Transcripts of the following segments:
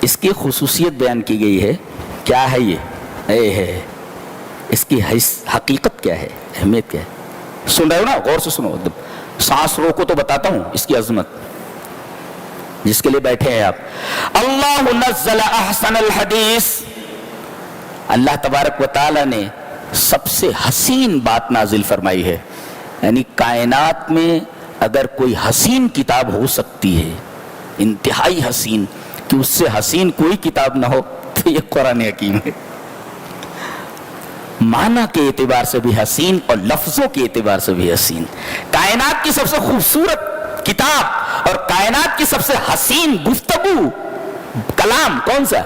اس کی خصوصیت بیان کی گئی ہے. کیا ہے یہ؟ ہے اس کی حقیقت کیا ہے، اہمیت کیا ہے؟ سن رہے ہو نا؟ غور سے سنو، سانس روکو تو بتاتا ہوں اس کی عظمت جس کے لیے بیٹھے ہیں آپ. اللہ نزل احسن الحدیث، اللہ تبارک و تعالی نے سب سے حسین بات نازل فرمائی ہے. یعنی کائنات میں اگر کوئی حسین کتاب ہو سکتی ہے، انتہائی حسین، کہ اس سے حسین کوئی کتاب نہ ہو، تو یہ قرآن حکیم ہے. معنی کے اعتبار سے بھی حسین اور لفظوں کے اعتبار سے بھی حسین. کائنات کی سب سے خوبصورت کتاب اور کائنات کی سب سے حسین گفتگو کلام کون سا؟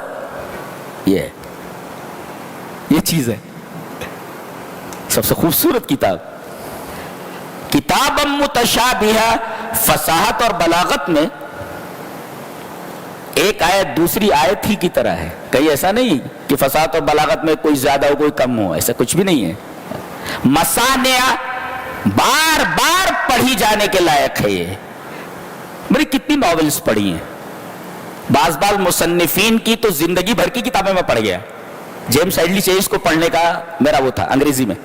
یہ چیز ہے. سب سے خوبصورت کتاب، کتاب متشابہہ. فصاحت اور بلاغت میں ایک آیت دوسری آیت ہی کی طرح ہے. کہیں ایسا نہیں کہ فصاحت اور بلاغت میں کوئی زیادہ ہو کوئی کم ہو، ایسا کچھ بھی نہیں ہے. مثانیہ، بار بار پڑھی جانے کے لائق ہے. یہ میری کتنی ناولز پڑھی ہیں، بعض مصنفین کی تو زندگی بھر کی کتابیں میں پڑھ گیا. جیمس ہیڈلی چیز کو پڑھنے کا میرا وہ تھا انگریزی میں،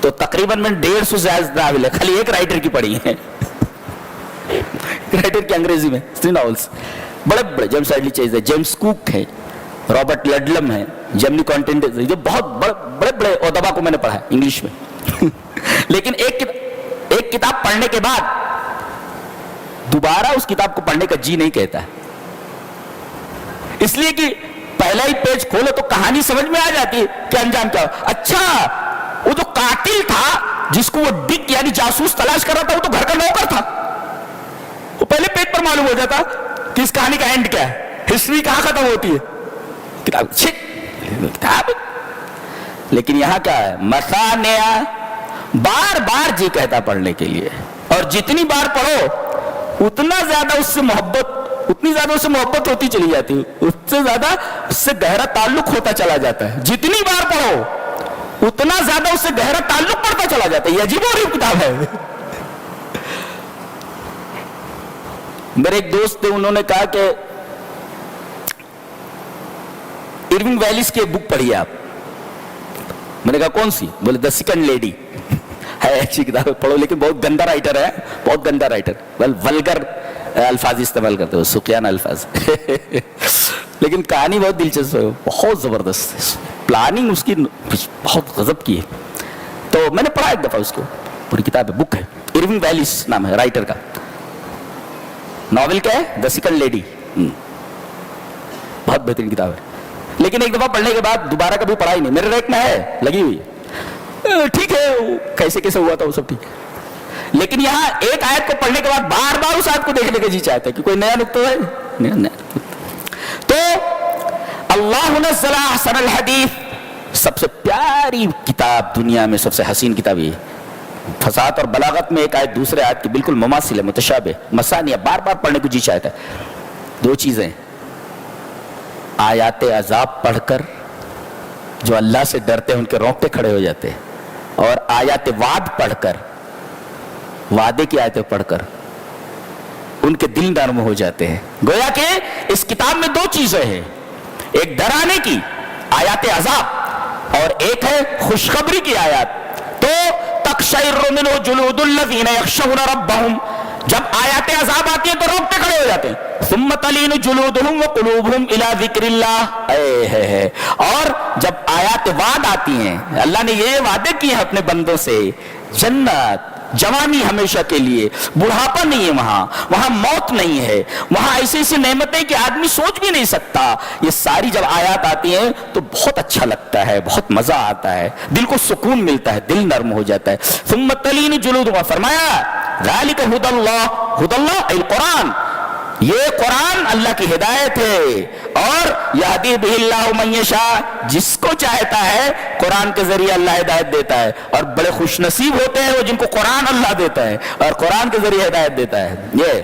تو تقریباً میں 150 سے زیادہ ناول ہے، خالی ایک رائٹر کی پڑھی ہے. رائٹر کی انگریزی میں 3 ناولز بڑے بڑے. جیمس ہیڈلی چیز ہے، جیمس کوک ہے، رابرٹ لڈلم ہے، جیمنی کانٹینٹ، جو بہت بڑے بڑے ادبا کو میں نے پڑھا ہے انگلش میں. لیکن ایک کتاب پڑھنے کے بعد دوبارہ اس کتاب کو پڑھنے کا جی نہیں کہتا ہے. اس لیے کہ پہلا ہی پیج کھولو تو کہانی سمجھ میں آ جاتی ہے کہ انجام کیا. اچھا، وہ جو قاتل تھا جس کو وہ ڈک یعنی جاسوس تلاش کر رہا تھا، وہ تو گھر کا نوکر تھا. وہ پہلے پیج پر معلوم ہو جاتا کہ اس کہانی کا اینڈ کیا ہے، ہسٹری کہاں ختم ہوتی ہے. کتاب. لیکن یہاں کیا ہے؟ مثانیہ، بار بار جی کہتا پڑھنے کے لیے، اور جتنی بار پڑھو اتنا زیادہ اس سے محبت ہوتی چلی جاتی ہے، اس سے گہرا تعلق ہوتا چلا جاتا ہے. جتنی بار پڑھو اتنا زیادہ اس سے گہرا تعلق پڑتا چلا جاتا ہے. یہ عجیب و غریب کتاب ہے. میرے ایک دوست تھے، انہوں نے کہا کہ ارونگ ویلیس کی ایک بک پڑھی آپ. میں نے کہا کون سی؟ بولے دا سیکنڈ لیڈی. ہے اچھی کتاب ہے، پڑھو، لیکن بہت گندا رائٹر ہے، بہت گندا رائٹر، ولگر الفاظ استعمال کرتے ہو، سکیان الفاظ. لیکن کہانی بہت دلچسپ ہے، بہت زبردست. پلاننگ اس کی بہت غضب کی ہے. تو میں نے پڑھا ایک دفعہ اس کو، پوری کتاب ہے، بک ہے. ارونگ ویلیس نام ہے رائٹر کا. ناول کیا ہے؟ The second lady. بہت بہترین کتاب ہے. لیکن ایک دفعہ پڑھنے کے بعد دوبارہ کبھی پڑھا ہی نہیں. میرے ریک میں ہے، لگی ہوئی ہے. ٹھیک ہے، کیسے ہوا تھا وہ سب ٹھیک ہے. لیکن یہاں ایک آیت کو پڑھنے کے بعد بار بار اس آیت کو دیکھنے کا جی چاہتا ہے کہ کوئی نیا نقطہ ہے. تو اللہ نزل احسن الحدیث، سب سے پیاری کتاب دنیا میں، سب سے حسین کتاب یہ. فصاحت اور بلاغت میں ایک آیت دوسرے آیت کی بالکل مماثل ہے، متشابہ. مثانیہ، بار بار پڑھنے کو جی چاہتا ہے. 2 چیزیں، آیات عذاب پڑھ کر جو اللہ سے ڈرتے ہیں ان کے رونگٹے کھڑے ہو جاتے ہیں، اور آیات وعد پڑھ کر، وعدے کی آیتیں پڑھ کر ان کے دل نرم ہو جاتے ہیں. گویا کہ اس کتاب میں 2 چیزیں ہیں، ایک ڈرانے کی آیات عذاب اور ایک ہے خوشخبری کی آیات. تو تقشعر منہ جلود الذین یخشون ربہم، جب آیات عذاب آتی ہیں تو رونگٹے کھڑے ہو جاتے ہیں. ثم تلین جلودہم وقلوبہم الی ذکر اللہ. اور جب آیات وعد آتی ہیں، اللہ نے یہ وعدے کیے ہیں اپنے بندوں سے، جنت، جوانی ہمیشہ کے لیے، بڑھاپا نہیں ہے وہاں موت نہیں ہے، وہاں ایسی ایسی نعمتیں کہ آدمی سوچ بھی نہیں سکتا. یہ ساری جب آیات آتی ہیں تو بہت اچھا لگتا ہے، بہت مزہ آتا ہے، دل کو سکون ملتا ہے، دل نرم ہو جاتا ہے. ثم تلین جلودہم، فرمایا ذالک ھدی اللہ القرآن، یہ قرآن اللہ کی ہدایت ہے. اور یہدی بہ اللہ من یشاء، جس کو چاہتا ہے قرآن کے ذریعے اللہ ہدایت دیتا ہے. اور بڑے خوش نصیب ہوتے ہیں وہ جن کو قرآن اللہ دیتا ہے اور قرآن کے ذریعے ہدایت دیتا ہے. یہ